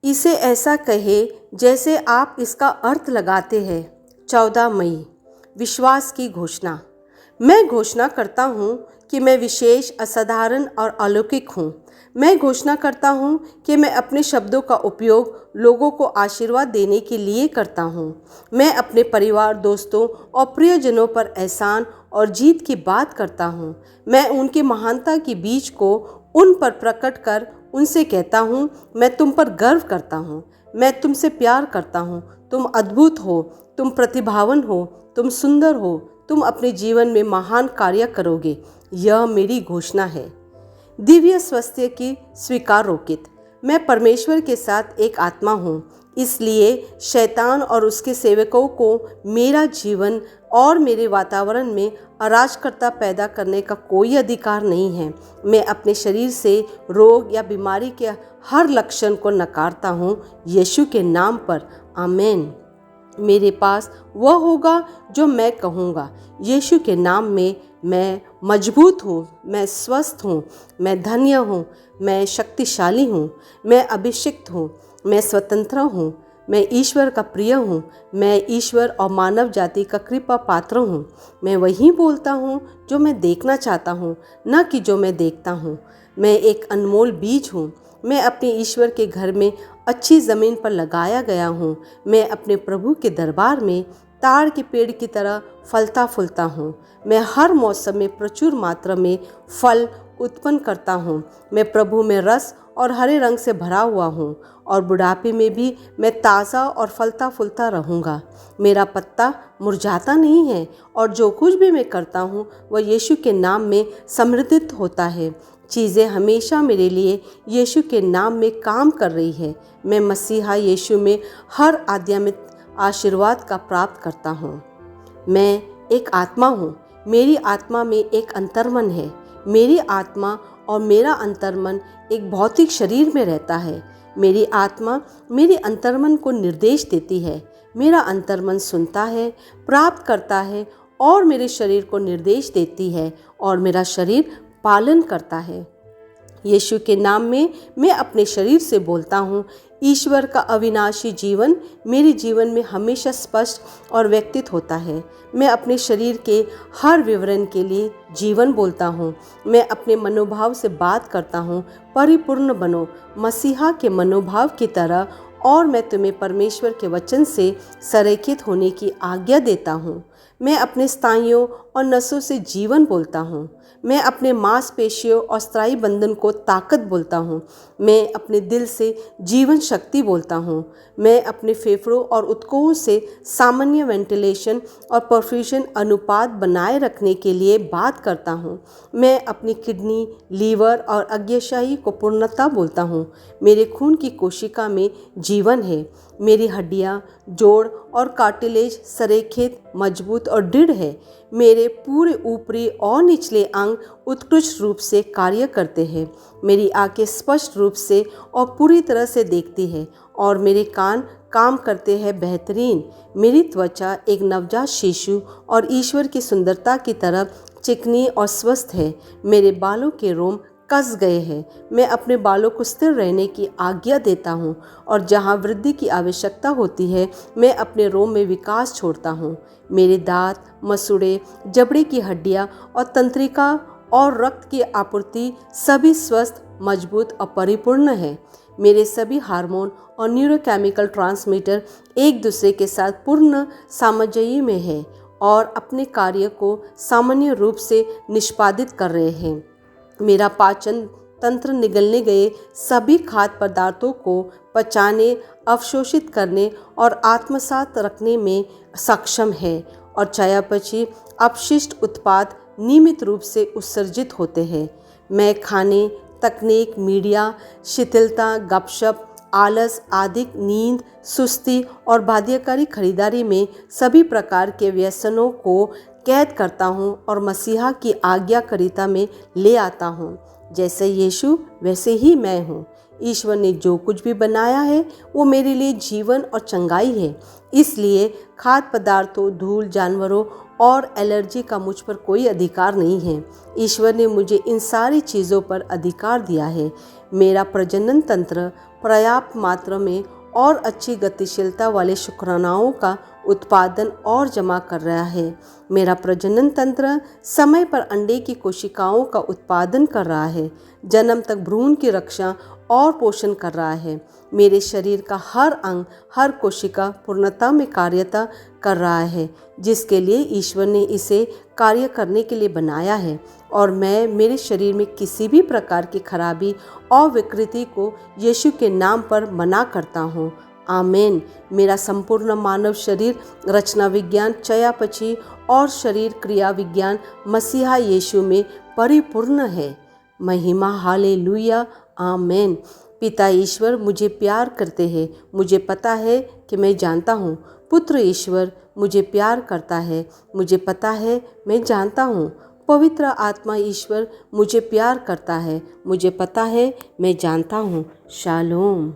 इसे ऐसा कहे जैसे आप इसका अर्थ लगाते हैं। 14 मई, विश्वास की घोषणा। मैं घोषणा करता हूँ कि मैं विशेष, असाधारण और अलौकिक हूँ। मैं घोषणा करता हूँ कि मैं अपने शब्दों का उपयोग लोगों को आशीर्वाद देने के लिए करता हूँ। मैं अपने परिवार, दोस्तों और प्रियजनों पर एहसान और जीत की बात करता हूँ। मैं उनकी महानता के बीच को उन पर प्रकट कर उनसे कहता हूँ, मैं तुम पर गर्व करता हूँ। मैं तुमसे प्यार करता हूँ। तुम अद्भुत हो, तुम प्रतिभावान हो, तुम सुंदर हो, तुम अपने जीवन में महान कार्य करोगे। यह मेरी घोषणा है। दिव्य स्वास्थ्य की स्वीकार रोकित। मैं परमेश्वर के साथ एक आत्मा हूँ, इसलिए शैतान और उसके सेवकों को मेरा जीवन और मेरे वातावरण में अराजकता पैदा करने का कोई अधिकार नहीं है। मैं अपने शरीर से रोग या बीमारी के हर लक्षण को नकारता हूँ, यीशु के नाम पर, आमीन। मेरे पास वह होगा जो मैं कहूँगा। यीशु के नाम में मैं मजबूत हूँ, मैं स्वस्थ हूँ, मैं धन्य हूँ, मैं शक्तिशाली हूँ, मैं अभिषिक्त हूँ, मैं स्वतंत्र हूँ, मैं ईश्वर का प्रिय हूँ, मैं ईश्वर और मानव जाति का कृपा पात्र हूँ। मैं वही बोलता हूँ जो मैं देखना चाहता हूँ, न कि जो मैं देखता हूँ। मैं एक अनमोल बीज हूँ। मैं अपने ईश्वर के घर में अच्छी ज़मीन पर लगाया गया हूँ। मैं अपने प्रभु के दरबार में ताड़ के पेड़ की तरह फलता फूलता हूँ। मैं हर मौसम में प्रचुर मात्रा में फल उत्पन्न करता हूँ। मैं प्रभु में रस और हरे रंग से भरा हुआ हूँ और बुढ़ापे में भी मैं ताज़ा और फलता फूलता रहूँगा। मेरा पत्ता मुरझाता नहीं है और जो कुछ भी मैं करता हूँ वह यीशु के नाम में समृद्धित होता है। चीज़ें हमेशा मेरे लिए यीशु के नाम में काम कर रही है। मैं मसीहा यीशु में हर आध्यात्मिक आशीर्वाद का प्राप्त करता हूँ। मैं एक आत्मा हूँ। मेरी आत्मा में एक अंतर्मन है। मेरी आत्मा और मेरा अंतर्मन एक भौतिक शरीर में रहता है। मेरी आत्मा मेरे अंतर्मन को निर्देश देती है। मेरा अंतर्मन सुनता है, प्राप्त करता है और मेरे शरीर को निर्देश देती है और मेरा शरीर पालन करता है। यीशु के नाम में मैं अपने शरीर से बोलता हूँ, ईश्वर का अविनाशी जीवन मेरे जीवन में हमेशा स्पष्ट और व्यक्तित होता है। मैं अपने शरीर के हर विवरण के लिए जीवन बोलता हूँ। मैं अपने मनोभाव से बात करता हूँ, परिपूर्ण बनो मसीहा के मनोभाव की तरह, और मैं तुम्हें परमेश्वर के वचन से संरेखित होने की आज्ञा देता हूँ। मैं अपने स्नायुओं और नसों से जीवन बोलता हूँ। मैं अपने मांसपेशियों और स्नायु बंधन को ताकत बोलता हूँ। मैं अपने दिल से जीवन शक्ति बोलता हूँ। मैं अपने फेफड़ों और ऊतकों से सामान्य वेंटिलेशन और परफ्यूजन अनुपात बनाए रखने के लिए बात करता हूँ। मैं अपनी किडनी, लीवर और अग्न्याशय को पूर्णता बोलता हूँ। मेरे खून की कोशिका में जीवन है। मेरी हड्डियाँ, जोड़ और कार्टिलेज संरेखित, मजबूत और दृढ़ है। मेरे पूरे ऊपरी और निचले अंग उत्कृष्ट रूप से कार्य करते हैं। मेरी आंखें स्पष्ट रूप से और पूरी तरह से देखती है और मेरे कान काम करते हैं बेहतरीन। मेरी त्वचा एक नवजात शिशु और ईश्वर की सुंदरता की तरह चिकनी और स्वस्थ है। मेरे बालों के रोम कस गए हैं। मैं अपने बालों को स्थिर रहने की आज्ञा देता हूँ और जहाँ वृद्धि की आवश्यकता होती है मैं अपने रोम में विकास छोड़ता हूँ। मेरे दांत, मसूड़े, जबड़े की हड्डियाँ और तंत्रिका और रक्त की आपूर्ति सभी स्वस्थ, मजबूत और परिपूर्ण है। मेरे सभी हार्मोन और न्यूरोकेमिकल ट्रांसमीटर एक दूसरे के साथ पूर्ण सामंजस्य में है और अपने कार्य को सामान्य रूप से निष्पादित कर रहे हैं। मेरा पाचन तंत्र निगलने गए सभी खाद्य पदार्थों को पचाने, अवशोषित करने और आत्मसात रखने में सक्षम है और चयापचय अपशिष्ट उत्पाद नियमित रूप से उत्सर्जित होते हैं। मैं खाने, तकनीक, मीडिया, शिथिलता, गपशप, आलस, अधिक नींद, सुस्ती और बाध्यकारी खरीदारी में सभी प्रकार के व्यसनों को कैद करता हूँ और मसीहा की आज्ञाकारिता में ले आता हूँ। जैसे यीशु वैसे ही मैं हूँ। ईश्वर ने जो कुछ भी बनाया है वो मेरे लिए जीवन और चंगाई है। इसलिए खाद्य पदार्थों, धूल, जानवरों और एलर्जी का मुझ पर कोई अधिकार नहीं है। ईश्वर ने मुझे इन सारी चीज़ों पर अधिकार दिया है। मेरा प्रजनन तंत्र पर्याप्त मात्रा में और अच्छी गतिशीलता वाले शुक्राणुओं का उत्पादन और जमा कर रहा है। मेरा प्रजनन तंत्र समय पर अंडे की कोशिकाओं का उत्पादन कर रहा है, जन्म तक भ्रूण की रक्षा और पोषण कर रहा है। मेरे शरीर का हर अंग, हर कोशिका पूर्णता में कार्यता कर रहा है, जिसके लिए ईश्वर ने इसे कार्य करने के लिए बनाया है। और मैं मेरे शरीर में किसी भी प्रकार की खराबी और विकृति को यीशु के नाम पर मना करता हूँ। आमीन। मेरा संपूर्ण मानव शरीर रचना विज्ञान, चयापचय और शरीर क्रिया विज्ञान मसीहा यीशु में परिपूर्ण है। महिमा हालेलुया, आमीन। पिता ईश्वर मुझे प्यार करते हैं, मुझे पता है कि मैं जानता हूँ। पुत्र ईश्वर मुझे प्यार करता है, मुझे पता है, मैं जानता हूँ। पवित्र आत्मा ईश्वर मुझे प्यार करता है, मुझे पता है, मैं जानता हूँ। शालोम।